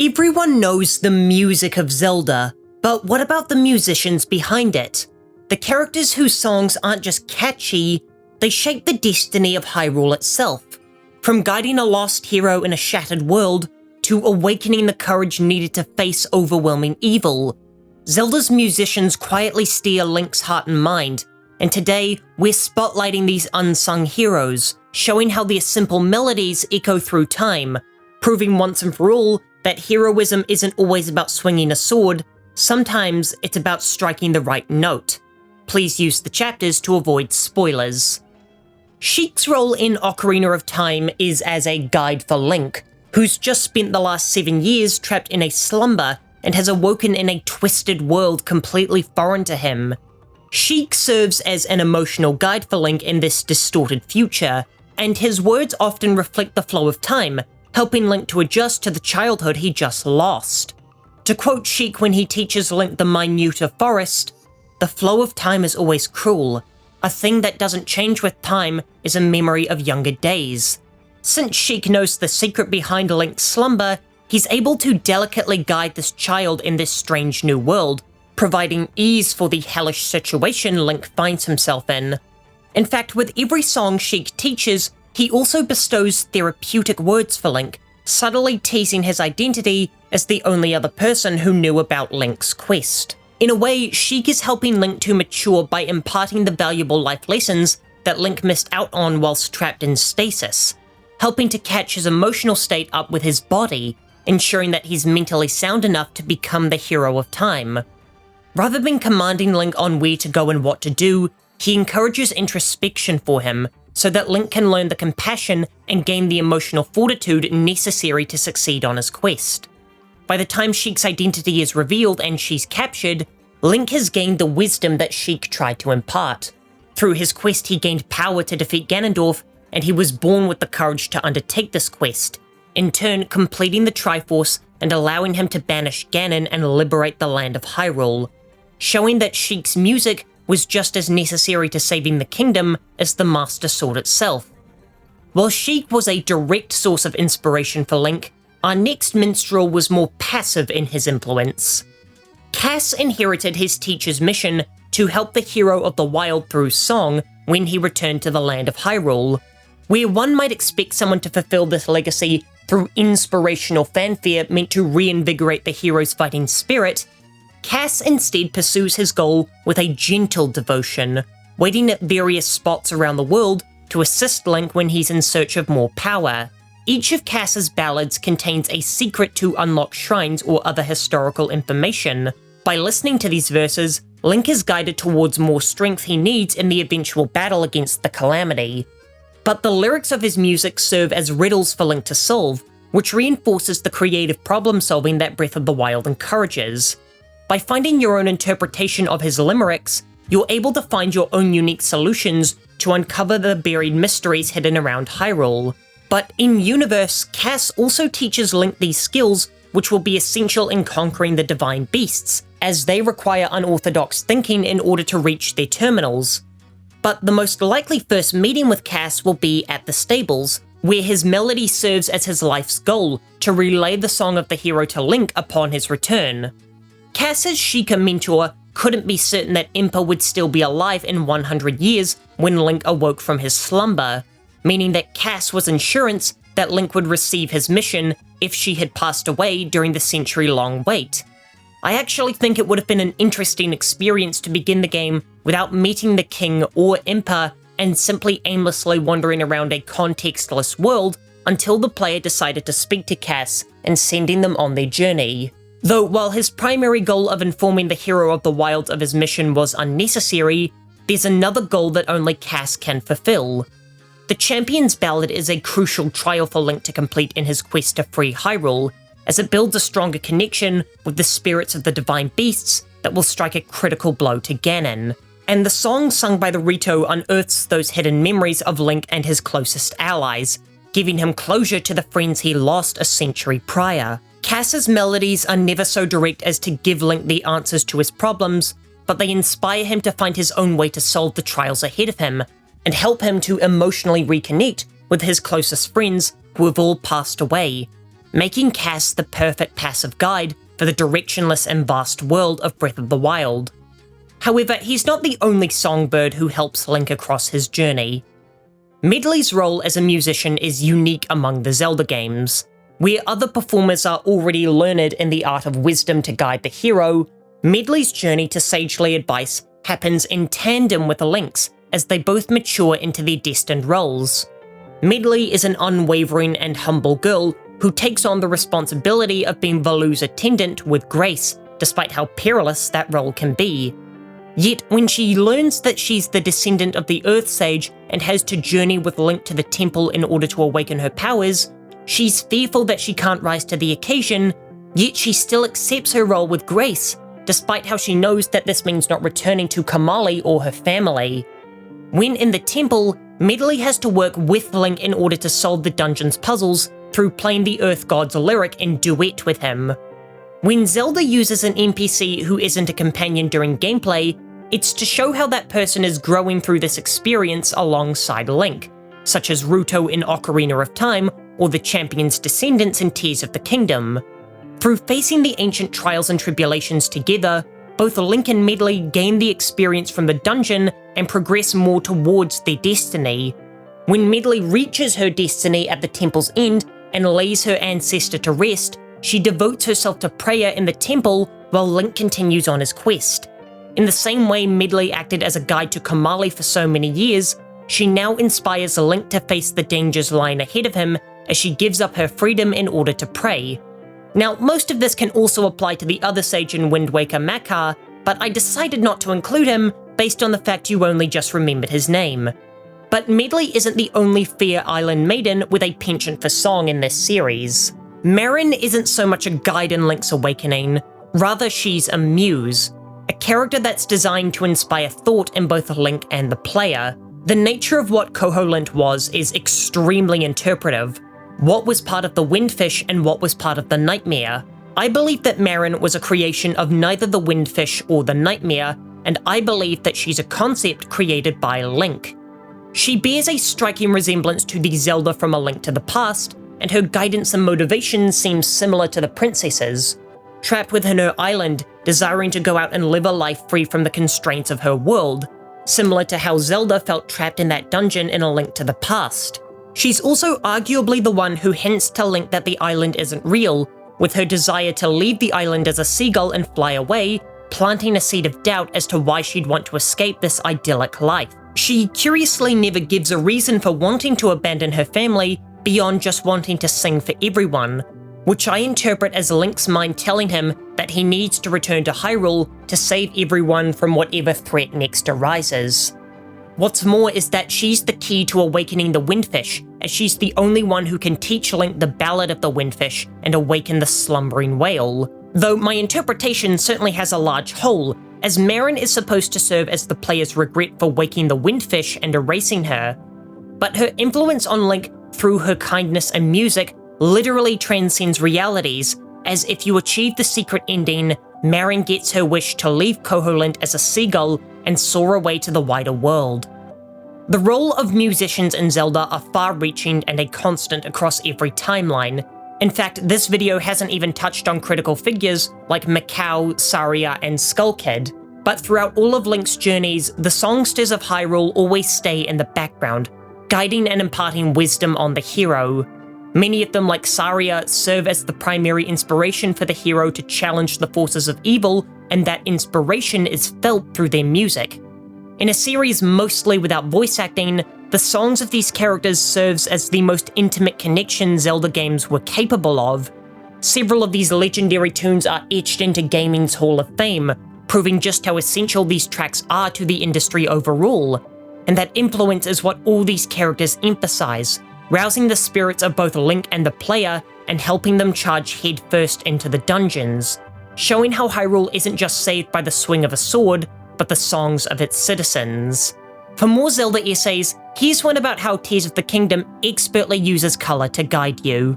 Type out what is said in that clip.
Everyone knows the music of Zelda, but what about the musicians behind it? The characters whose songs aren't just catchy, they shape the destiny of Hyrule itself. From guiding a lost hero in a shattered world, to awakening the courage needed to face overwhelming evil, Zelda's musicians quietly steer Link's heart and mind, and today we're spotlighting these unsung heroes, showing how their simple melodies echo through time, proving once and for all that heroism isn't always about swinging a sword, sometimes it's about striking the right note. Please use the chapters to avoid spoilers. Sheik's role in Ocarina of Time is as a guide for Link, who's just spent the last 7 years trapped in a slumber and has awoken in a twisted world completely foreign to him. Sheik serves as an emotional guide for Link in this distorted future, and his words often reflect the flow of time, helping Link to adjust to the childhood he just lost. To quote Sheik when he teaches Link the minute of forest, "The flow of time is always cruel. A thing that doesn't change with time is a memory of younger days." Since Sheik knows the secret behind Link's slumber, he's able to delicately guide this child in this strange new world, providing ease for the hellish situation Link finds himself in. In fact, with every song Sheik teaches, he also bestows therapeutic words for Link, subtly teasing his identity as the only other person who knew about Link's quest. In a way, Sheik is helping Link to mature by imparting the valuable life lessons that Link missed out on whilst trapped in stasis, helping to catch his emotional state up with his body, ensuring that he's mentally sound enough to become the hero of time. Rather than commanding Link on where to go and what to do, he encourages introspection for him, so that Link can learn the compassion and gain the emotional fortitude necessary to succeed on his quest. By the time Sheik's identity is revealed and she's captured, Link has gained the wisdom that Sheik tried to impart. Through his quest, he gained power to defeat Ganondorf, and he was born with the courage to undertake this quest, in turn completing the Triforce and allowing him to banish Ganon and liberate the land of Hyrule, showing that Sheik's music was just as necessary to saving the kingdom as the Master Sword itself. While Sheik was a direct source of inspiration for Link, our next minstrel was more passive in his influence. Kass inherited his teacher's mission to help the hero of the wild through song when he returned to the land of Hyrule. Where one might expect someone to fulfill this legacy through inspirational fanfare meant to reinvigorate the hero's fighting spirit, Kass instead pursues his goal with a gentle devotion, waiting at various spots around the world to assist Link when he's in search of more power. Each of Kass's ballads contains a secret to unlock shrines or other historical information. By listening to these verses, Link is guided towards more strength he needs in the eventual battle against the Calamity. But the lyrics of his music serve as riddles for Link to solve, which reinforces the creative problem-solving that Breath of the Wild encourages. By finding your own interpretation of his limericks, you're able to find your own unique solutions to uncover the buried mysteries hidden around Hyrule. But in-universe, Kass also teaches Link these skills which will be essential in conquering the divine beasts, as they require unorthodox thinking in order to reach their terminals. But the most likely first meeting with Kass will be at the stables, where his melody serves as his life's goal to relay the song of the hero to Link upon his return. Kass's Sheikah mentor couldn't be certain that Impa would still be alive in 100 years when Link awoke from his slumber, meaning that Kass was insurance that Link would receive his mission if she had passed away during the century-long wait. I actually think it would have been an interesting experience to begin the game without meeting the king or Impa and simply aimlessly wandering around a contextless world until the player decided to speak to Kass and sending them on their journey. Though while his primary goal of informing the hero of the wilds of his mission was unnecessary, there's another goal that only Kass can fulfill. The Champion's Ballad is a crucial trial for Link to complete in his quest to free Hyrule, as it builds a stronger connection with the spirits of the divine beasts that will strike a critical blow to Ganon. And the song sung by the Rito unearths those hidden memories of Link and his closest allies, giving him closure to the friends he lost a century prior. Kass's melodies are never so direct as to give Link the answers to his problems, but they inspire him to find his own way to solve the trials ahead of him, and help him to emotionally reconnect with his closest friends who have all passed away. making Kass the perfect passive guide for the directionless and vast world of Breath of the Wild. However, he's not the only songbird who helps Link across his journey. Medli's role as a musician is unique among the Zelda games. Where other performers are already learned in the art of wisdom to guide the hero, Medli's journey to sagely advice happens in tandem with Link's as they both mature into their destined roles. Medli is an unwavering and humble girl who takes on the responsibility of being Valu's attendant with grace, despite how perilous that role can be. Yet, when she learns that she's the descendant of the Earth Sage and has to journey with Link to the temple in order to awaken her powers, she's fearful that she can't rise to the occasion, yet she still accepts her role with grace, despite how she knows that this means not returning to Kamali or her family. When in the temple, Medli has to work with Link in order to solve the dungeon's puzzles through playing the Earth God's lyric in duet with him. When Zelda uses an NPC who isn't a companion during gameplay, it's to show how that person is growing through this experience alongside Link, such as Ruto in Ocarina of Time or the champion's descendants in Tears of the Kingdom. Through facing the ancient trials and tribulations together, both Link and Medli gain the experience from the dungeon and progress more towards their destiny. When Medli reaches her destiny at the temple's end and lays her ancestor to rest, she devotes herself to prayer in the temple while Link continues on his quest. In the same way Medli acted as a guide to Kamali for so many years, she now inspires Link to face the dangers lying ahead of him as she gives up her freedom in order to pray. Now, most of this can also apply to the other sage in Wind Waker, Makar, but I decided not to include him based on the fact you only just remembered his name. But Medli isn't the only Fair Island maiden with a penchant for song in this series. Marin isn't so much a guide in Link's awakening, rather she's a muse, a character that's designed to inspire thought in both Link and the player. The nature of what Koholint was is extremely interpretive. What was part of the Windfish and what was part of the Nightmare? I believe that Marin was a creation of neither the Windfish or the Nightmare, and I believe that she's a concept created by Link. She bears a striking resemblance to the Zelda from A Link to the Past, and her guidance and motivation seems similar to the princess's. Trapped within her island, desiring to go out and live a life free from the constraints of her world, similar to how Zelda felt trapped in that dungeon in A Link to the Past. She's also arguably the one who hints to Link that the island isn't real, with her desire to leave the island as a seagull and fly away, planting a seed of doubt as to why she'd want to escape this idyllic life. She curiously never gives a reason for wanting to abandon her family beyond just wanting to sing for everyone, which I interpret as Link's mind telling him that he needs to return to Hyrule to save everyone from whatever threat next arises. What's more is that she's the key to awakening the Windfish, as she's the only one who can teach Link the Ballad of the Windfish and awaken the slumbering whale. Though my interpretation certainly has a large hole, as Marin is supposed to serve as the player's regret for waking the Windfish and erasing her. But her influence on Link through her kindness and music literally transcends realities, as if you achieve the secret ending, Marin gets her wish to leave Koholint as a seagull and soar away to the wider world. The role of musicians in Zelda are far-reaching and a constant across every timeline. In fact, this video hasn't even touched on critical figures like Mikau, Saria, and Skull Kid. But throughout all of Link's journeys, the songsters of Hyrule always stay in the background, guiding and imparting wisdom on the hero. Many of them, like Saria, serve as the primary inspiration for the hero to challenge the forces of evil, and that inspiration is felt through their music. In a series mostly without voice acting, the songs of these characters serves as the most intimate connection Zelda games were capable of. Several of these legendary tunes are etched into gaming's Hall of Fame, proving just how essential these tracks are to the industry overall. And that influence is what all these characters emphasize, rousing the spirits of both Link and the player and helping them charge headfirst into the dungeons, showing how Hyrule isn't just saved by the swing of a sword, but the songs of its citizens. For more Zelda essays, here's one about how Tears of the Kingdom expertly uses colour to guide you.